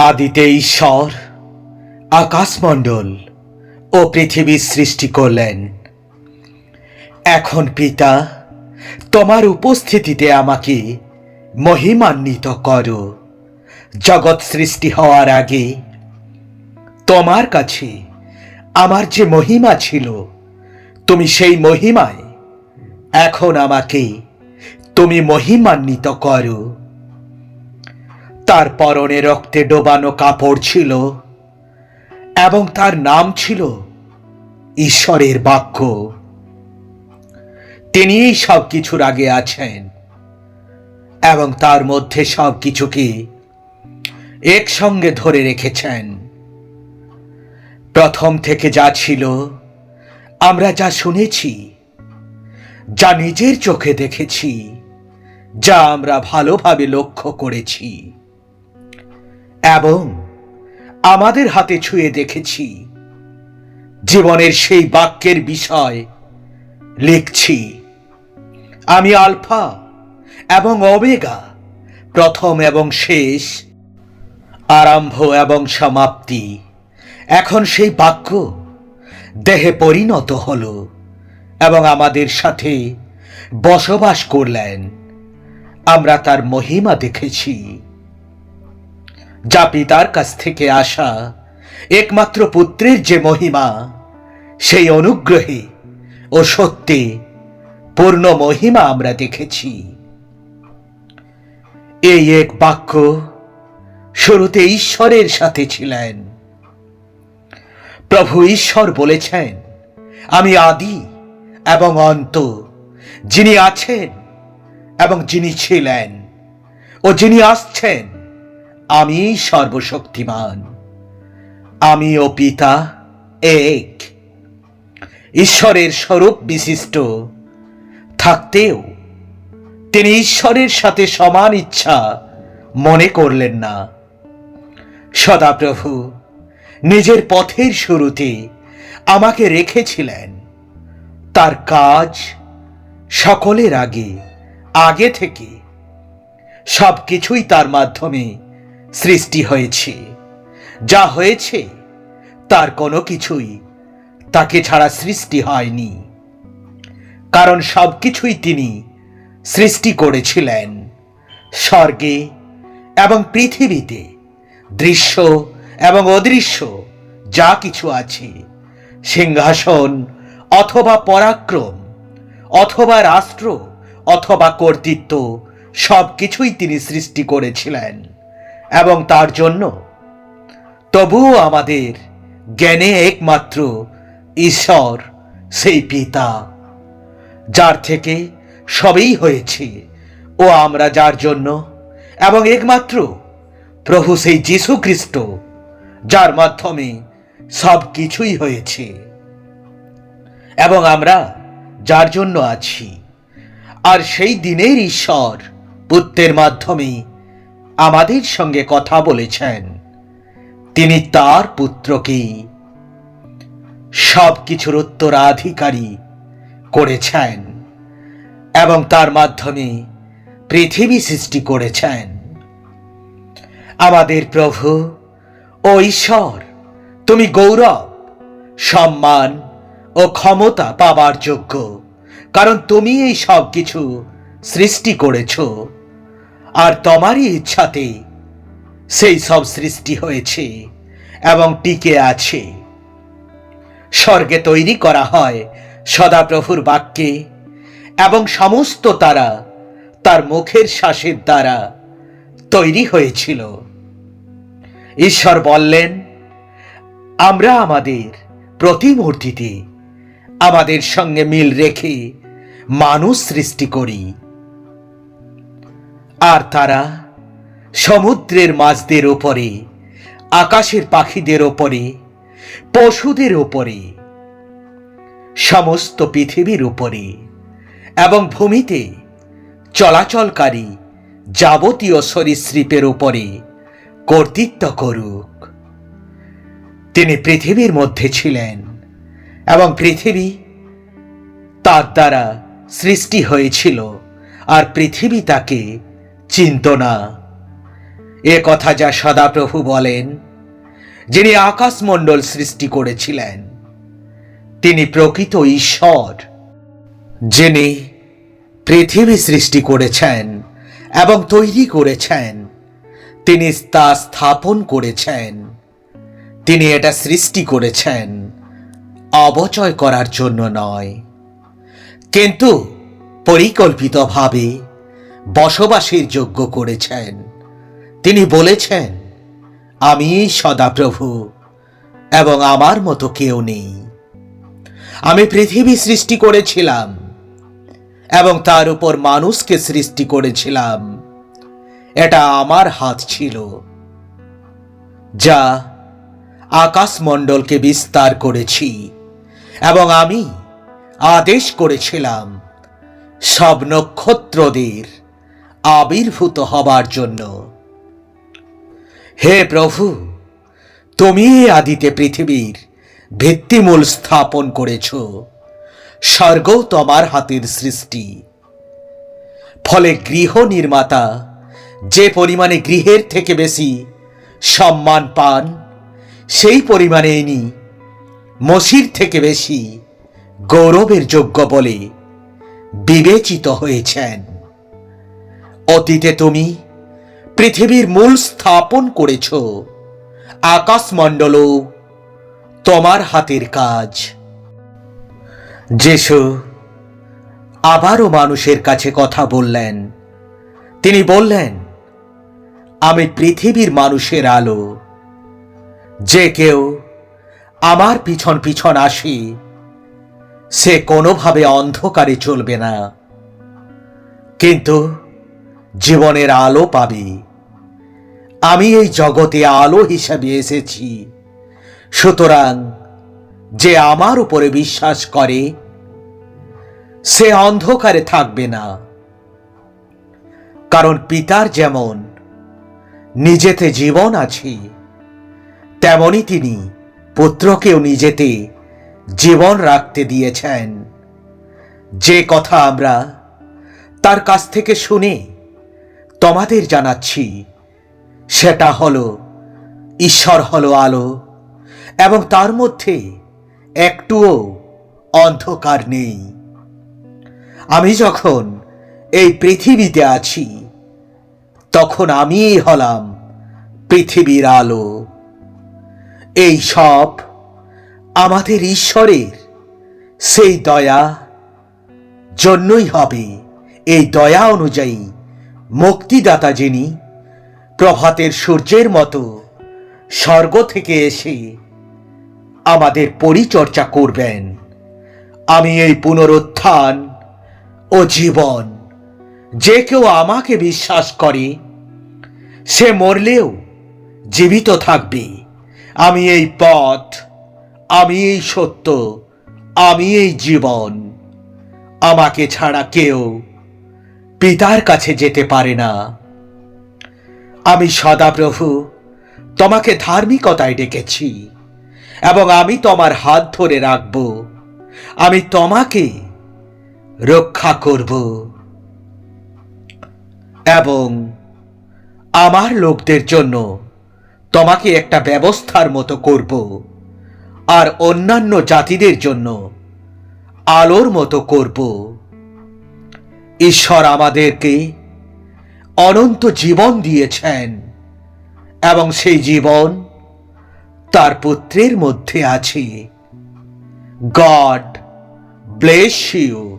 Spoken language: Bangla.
আদিতে ঈশ্বর আকাশমণ্ডল ও পৃথিবী সৃষ্টি করলেন। এখন পিতা, তোমার উপস্থিতিতে আমাকে মহিমান্বিত করো। জগৎ সৃষ্টি হওয়ার আগে তোমার কাছে আমার যে মহিমা ছিল, তুমি সেই মহিমায় এখন আমাকে তুমি মহিমান্বিত করো। তার পরনে রক্তে ডোবানো কাপড় ছিল এবং তার নাম ছিল ঈশ্বরের বাক্য। তিনিই সব কিছুর আগে আছেন এবং তার মধ্যে সব কিছুকে একসঙ্গে ধরে রেখেছেন। প্রথম থেকে যা ছিল, আমরা যা শুনেছি, যা নিজের চোখে দেখেছি, যা আমরা ভালোভাবে লক্ষ্য করেছি এবং আমাদের হাতে ছুঁয়ে দেখেছি, জীবনের সেই বাক্যের বিষয় লিখছি। আমি আলফা এবং ওমেগা, প্রথম এবং শেষ, আরম্ভ এবং সমাপ্তি। এখন সেই বাক্য দেহে পরিণত হল এবং আমাদের সাথে বসবাস করলেন। আমরা তার মহিমা দেখেছি, যা পিতার কাছ থেকে আসা একমাত্র পুত্রের যে মহিমা, সেই অনুগ্রহে ও সত্যে পূর্ণ মহিমা আমরা দেখেছি। এই এক বাক্য শুরুতে ঈশ্বরের সাথে ছিলেন। প্রভু ঈশ্বর বলেছেন, আমি আদি এবং অন্ত, যিনি আছেন এবং যিনি ছিলেন ও যিনি আসছেন। আমি সর্বশক্তিমান। আমি ও পিতা এক। ঈশ্বরের স্বরূপ বিশিষ্ট থাকতেও তিনি ঈশ্বরের সাথে সমান ইচ্ছা মনে করলেন না। সদাপ্রভু নিজের পথের শুরুতে আমাকে রেখেছিলেন। তার কাজ সকলের আগে থেকে সব কিছুই তার মাধ্যমে সৃষ্টি হয়েছে। যা হয়েছে তার কোনো কিছুই তাকে ছাড়া সৃষ্টি হয়নি, কারণ সবকিছুই তিনি সৃষ্টি করেছিলেন। স্বর্গে এবং পৃথিবীতে দৃশ্য এবং অদৃশ্য যা কিছু আছে, সিংহাসন অথবা পরাক্রম অথবা রাষ্ট্র অথবা কর্তৃত্ব, সবকিছুই তিনি সৃষ্টি করেছিলেন। এবং তার জন্য তবুও আমাদের জ্ঞানে একমাত্র ঈশ্বর, সেই পিতা, যার থেকে সবই হয়েছে ও আমরা যার জন্য, এবং একমাত্র প্রভু সেই যীশু খ্রিস্ট, যার মাধ্যমে সব কিছুই হয়েছে এবং আমরা যার জন্য আছি। আর সেই দিনের ঈশ্বর পুত্রের মাধ্যমে আমাদের সঙ্গে কথা বলেছেন। তিনি তার পুত্রকেই সব কিছুর উত্তরাধিকারী করেছেন এবং তার মাধ্যমে পৃথিবী সৃষ্টি করেছেন। আমাদের প্রভু ও ঈশ্বর, তুমি গৌরব, সম্মান ও ক্ষমতা পাবার যোগ্য, কারণ তুমি এই সব কিছু সৃষ্টি করেছ আর তোমারই ইচ্ছাতে সেই সব সৃষ্টি হয়েছে এবং টিকে আছে। স্বর্গে তৈরি করা হয় সদাপ্রভুর বাক্যে এবং সমস্ত তারা তার মুখের শ্বাসের দ্বারা তৈরি হয়েছিল। ঈশ্বর বললেন, আমরা আমাদের প্রতিমূর্তিতে আমাদের সঙ্গে মিল রেখে মানুষ সৃষ্টি করি। আর তারা সমুদ্রের মাছদের ওপরে, আকাশের পাখিদের ওপরে, পশুদের ওপরে, সমস্ত পৃথিবীর উপরে এবং ভূমিতে চলাচলকারী যাবতীয় সরীসৃপের উপরে কর্তৃত্ব করুক। তিনি পৃথিবীর মধ্যে ছিলেন এবং পৃথিবী তার দ্বারা সৃষ্টি হয়েছিল, আর পৃথিবী তাকে চিনত না। এ কথা যা সদাপ্রভু বলেন, যিনি আকাশমণ্ডল সৃষ্টি করেছিলেন, তিনি প্রকৃত ঈশ্বর, যিনি পৃথিবী সৃষ্টি করেছেন এবং তৈরি করেছেন। তিনি তা স্থাপন করেছেন। তিনি এটা সৃষ্টি করেছেন অবচয় করার জন্য নয়, কিন্তু পরিকল্পিতভাবে বসবাসের যোগ্য করেছেন। তিনি বলেছেন, আমি সদাপ্রভু এবং আমার মতো কেউ নেই। আমি পৃথিবী সৃষ্টি করেছিলাম এবং তার উপর মানুষকে সৃষ্টি করেছিলাম। এটা আমার হাত ছিল, যা আকাশমণ্ডলকে বিস্তার করেছি, এবং আমি আদেশ করেছিলাম সব নক্ষত্রদের আবির্ভূত হবার জন্য। হে প্রভু, তুমি আদিতে পৃথিবীর ভিত্তিমূল স্থাপন করেছ। স্বর্গ তোমার হাতের সৃষ্টি। ফলে গৃহ নির্মাতা যে পরিমাণে গৃহের থেকে বেশি সম্মান পান, সেই পরিমাণে ইনি মসির থেকে বেশি গৌরবের যোগ্য বলে বিবেচিত হয়েছেন। অতীতে তুমি পৃথিবীর মূল স্থাপন করেছ। আকাশমণ্ডলও তোমার হাতের কাজ। যিশু আবারও মানুষের কাছে কথা বললেন। তিনি বললেন, আমি পৃথিবীর মানুষের আলো। যে কেউ আমার পিছন পিছন আসে, সে কোনোভাবে অন্ধকারে চলবে না, কিন্তু জীবনের আলো পাবে। আমি এই জগতে আলো হিসাবে এসেছি। সুতরাং যে আমার উপরে বিশ্বাস করে, সে অন্ধকারে থাকবে না। কারণ পিতার যেমন নিজেতে জীবন আছে, তেমনি তিনি পুত্রকেও নিজেতে জীবন রাখতে দিয়েছেন। যে কথা আমরা তার কাছ থেকে শুনে তোমাদের জানাচ্ছি, সেটা হলো, ঈশ্বর হলো আলো এবং তার মধ্যে একটুও অন্ধকার নেই। আমি যখন এই পৃথিবীতে আছি, তখন আমিই হলাম পৃথিবীর আলো। এই সব আমাদের ঈশ্বরের সেই দয়া জন্যই হবে। এই দয়া অনুযায়ী মুক্তিদাতা, যিনি প্রভাতের সূর্যের মতো স্বর্গ থেকে এসে আমাদের পরিচর্যা করবেন। আমি এই পুনরুত্থান ও জীবন। যে কেউ আমাকে বিশ্বাস করে, সে মরলেও জীবিত থাকবে। আমি এই পথ, আমি এই সত্য, আমি এই জীবন। আমাকে ছাড়া কেউ পিতার কাছে যেতে পারে না। আমি সদাপ্রভু তোমাকে ধার্মিকতায় ডেকেছি এবং আমি তোমার হাত ধরে রাখব। আমি তোমাকে রক্ষা করব এবং আমার লোকদের জন্য তোমাকে একটা ব্যবস্থার মতো করব, আর অন্যান্য জাতিদের জন্য আলোর মতো করব। ঈশ্বর আমাদেরকে অনন্ত জীবন দিয়েছেন এবং সেই জীবন তার পুত্রের মধ্যে আছে। God bless you.